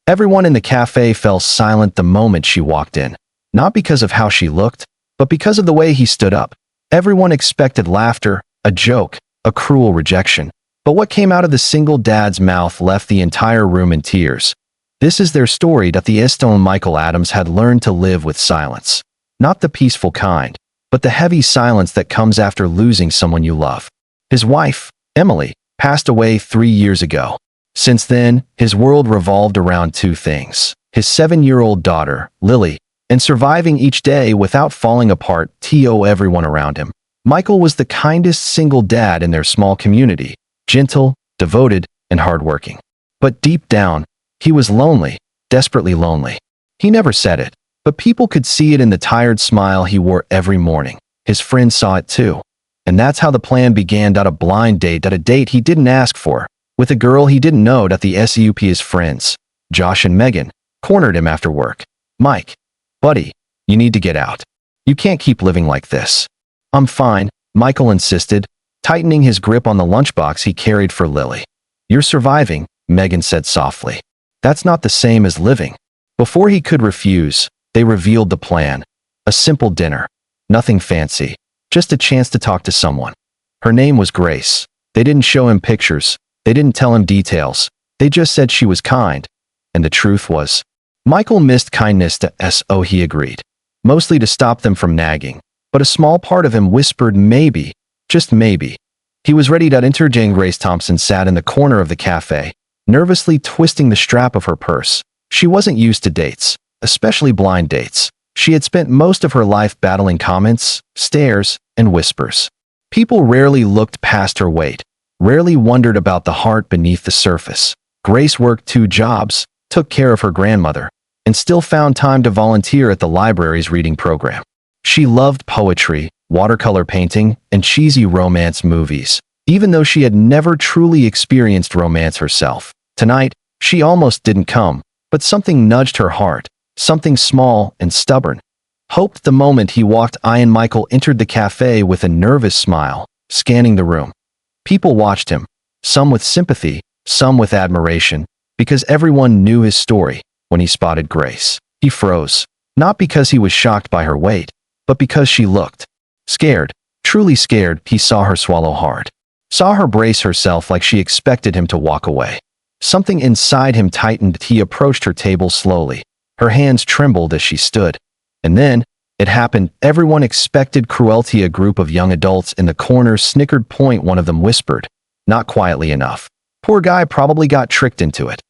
Everyone in the cafe fell silent the moment she walked in, not because of how she looked, but because of the way he stood up. Everyone expected laughter, a joke, a cruel rejection. But what came out of the single dad's mouth left the entire room in tears. This is their story that the Estone Michael Adams had learned to live with silence. Not the peaceful kind, but the heavy silence that comes after losing someone you love. His wife, Emily, passed away 3 years ago. Since then, his world revolved around two things: his 7-year-old daughter, Lily, and surviving each day without falling apart to everyone around him. Michael was the kindest single dad in their small community, gentle, devoted, and hardworking. But deep down, he was lonely, desperately lonely. He never said it, but people could see it in the tired smile he wore every morning. His friends saw it too. And that's how the plan began. A blind date, a date he didn't ask for, with a girl he didn't know. The SUP his friends, Josh and Megan, cornered him after work. "Mike, buddy, you need to get out. You can't keep living like this." "I'm fine," Michael insisted, tightening his grip on the lunchbox he carried for Lily. "You're surviving," Megan said softly. "That's not the same as living." Before he could refuse, they revealed the plan. A simple dinner. Nothing fancy. Just a chance to talk to someone. Her name was Grace. They didn't show him pictures. They didn't tell him details. They just said she was kind. And the truth was, Michael missed kindness so he agreed. Mostly to stop them from nagging. But a small part of him whispered maybe, just maybe. He was ready to enter. Jane Grace Thompson sat in the corner of the cafe, nervously twisting the strap of her purse. She wasn't used to dates, especially blind dates. She had spent most of her life battling comments, stares, and whispers. People rarely looked past her weight, rarely wondered about the heart beneath the surface. Grace worked 2 jobs, took care of her grandmother, and still found time to volunteer at the library's reading program. She loved poetry, watercolor painting, and cheesy romance movies, even though she had never truly experienced romance herself. Tonight, she almost didn't come, but something nudged her heart, something small and stubborn. Hoped the moment he walked in. Michael entered the cafe with a nervous smile, scanning the room. People watched him, some with sympathy, some with admiration, because everyone knew his story. When he spotted Grace, he froze, not because he was shocked by her weight, but because she looked scared, truly scared. He saw her swallow hard, saw her brace herself like she expected him to walk away. Something inside him tightened. He approached her table slowly. Her hands trembled as she stood. And then, it happened. Everyone expected cruelty. A group of young adults in the corner snickered. One of them whispered, not quietly enough. "Poor guy probably got tricked into it."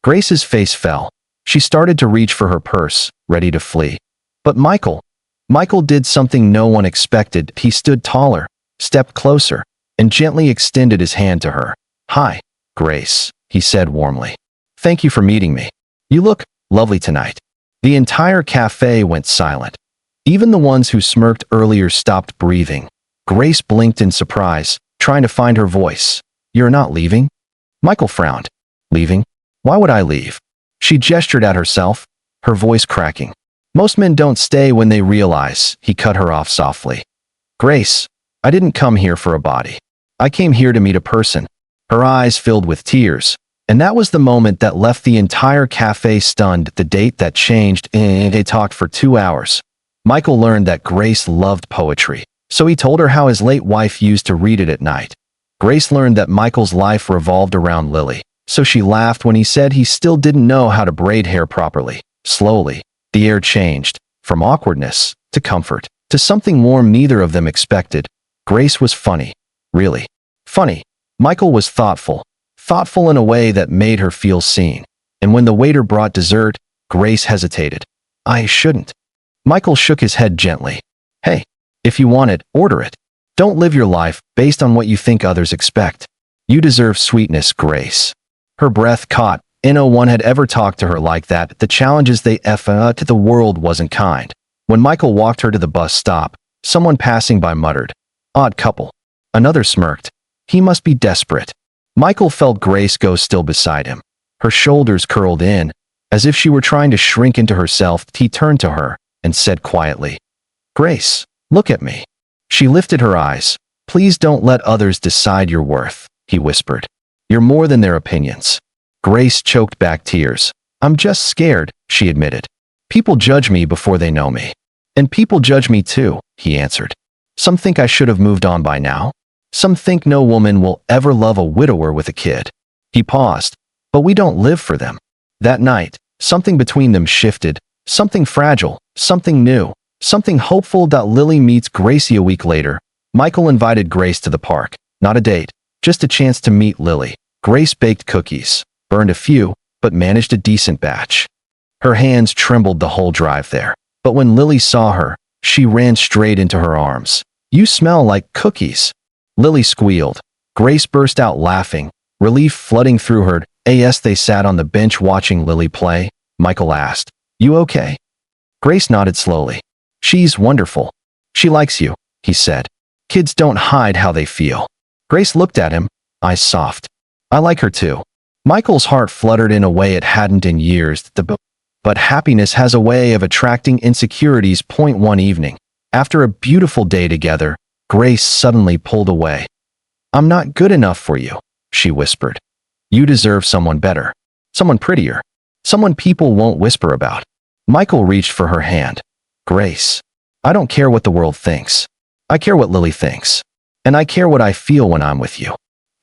Grace's face fell. She started to reach for her purse, ready to flee. But Michael did something no one expected. He stood taller, stepped closer, and gently extended his hand to her. "Hi, Grace," he said warmly. "Thank you for meeting me. You look lovely tonight." The entire cafe went silent. Even the ones who smirked earlier stopped breathing. Grace blinked in surprise, trying to find her voice. "You're not leaving?" Michael frowned. "Leaving? Why would I leave?" She gestured at herself, her voice cracking. "Most men don't stay when they realize," he cut her off softly. "Grace, I didn't come here for a body. I came here to meet a person." Her eyes filled with tears, and that was the moment that left the entire cafe stunned. The date that changed. They talked for 2 hours. Michael learned that Grace loved poetry, so he told her how his late wife used to read it at night. Grace learned that Michael's life revolved around Lily, so she laughed when he said he still didn't know how to braid hair properly. Slowly, the air changed, from awkwardness to comfort, to something warm neither of them expected. Grace was funny, really funny. Michael was thoughtful in a way that made her feel seen. And when the waiter brought dessert, Grace hesitated. "I shouldn't." Michael shook his head gently. "Hey, if you want it, order it. Don't live your life based on what you think others expect. You deserve sweetness, Grace." Her breath caught. No one had ever talked to her like that. The challenges they to the world wasn't kind. When Michael walked her to the bus stop, someone passing by muttered, "Odd couple." Another smirked. "He must be desperate." Michael felt Grace go still beside him. Her shoulders curled in, as if she were trying to shrink into herself. He turned to her and said quietly, "Grace, look at me." She lifted her eyes. "Please don't let others decide your worth," he whispered. "You're more than their opinions." Grace choked back tears. I'm just scared, she admitted. People judge me before they know me. And people judge me too, he answered. Some think I should have moved on by now. Some think no woman will ever love a widower with a kid. He paused. But we don't live for them. That night, something between them shifted, something fragile, something new, something hopeful. Lily meets Gracie a week later. Michael invited Grace to the park. Not a date, just a chance to meet Lily. Grace baked cookies, burned a few, but managed a decent batch. Her hands trembled the whole drive there. But when Lily saw her, she ran straight into her arms. You smell like cookies. Lily squealed. Grace burst out laughing, relief flooding through her. As they sat on the bench watching Lily play, Michael asked, You okay? Grace nodded slowly. She's wonderful. She likes you, he said. Kids don't hide how they feel. Grace looked at him, eyes soft. I like her too. Michael's heart fluttered in a way it hadn't in years. But happiness has a way of attracting insecurities. One evening, after a beautiful day together, Grace suddenly pulled away. I'm not good enough for you, she whispered. You deserve someone better, someone prettier, someone people won't whisper about. Michael reached for her hand. Grace, I don't care what the world thinks. I care what Lily thinks. And I care what I feel when I'm with you.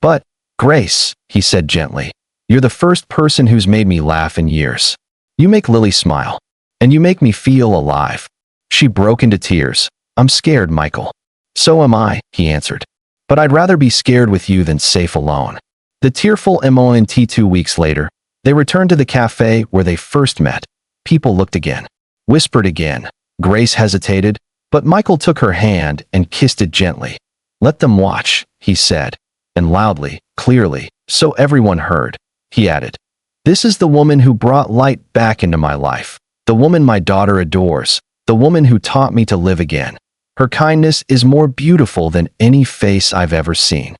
But, Grace, he said gently, you're the first person who's made me laugh in years. You make Lily smile. And you make me feel alive. She broke into tears. I'm scared, Michael. So am I, he answered. But I'd rather be scared with you than safe alone. The tearful MONT 2 weeks later, they returned to the cafe where they first met. People looked again, whispered again. Grace hesitated, but Michael took her hand and kissed it gently. Let them watch, he said, and loudly, clearly, so everyone heard. He added, This is the woman who brought light back into my life, the woman my daughter adores, the woman who taught me to live again. Her kindness is more beautiful than any face I've ever seen.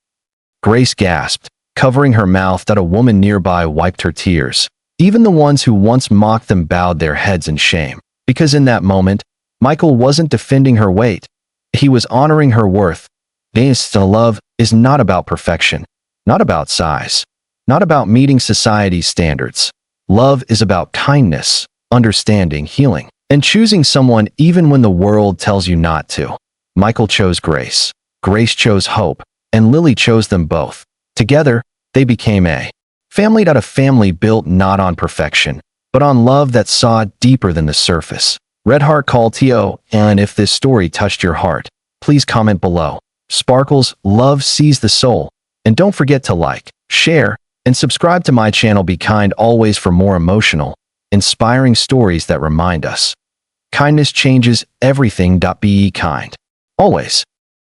Grace gasped, covering her mouth. A woman nearby wiped her tears. Even the ones who once mocked them bowed their heads in shame, because in that moment, Michael wasn't defending her weight. He was honoring her worth. Love is not about perfection, not about size, not about meeting society's standards. Love is about kindness, understanding, healing, and choosing someone even when the world tells you not to. Michael chose Grace. Grace chose hope, and Lily chose them both. Together, they became a family. A family built not on perfection, but on love that saw deeper than the surface. Red Heart Call TO, and if this story touched your heart, please comment below. Sparkles, love sees the soul. And don't forget to like, share, and subscribe to my channel. Be kind always for more emotional, inspiring stories that remind us. Kindness changes everything. Be kind. Always.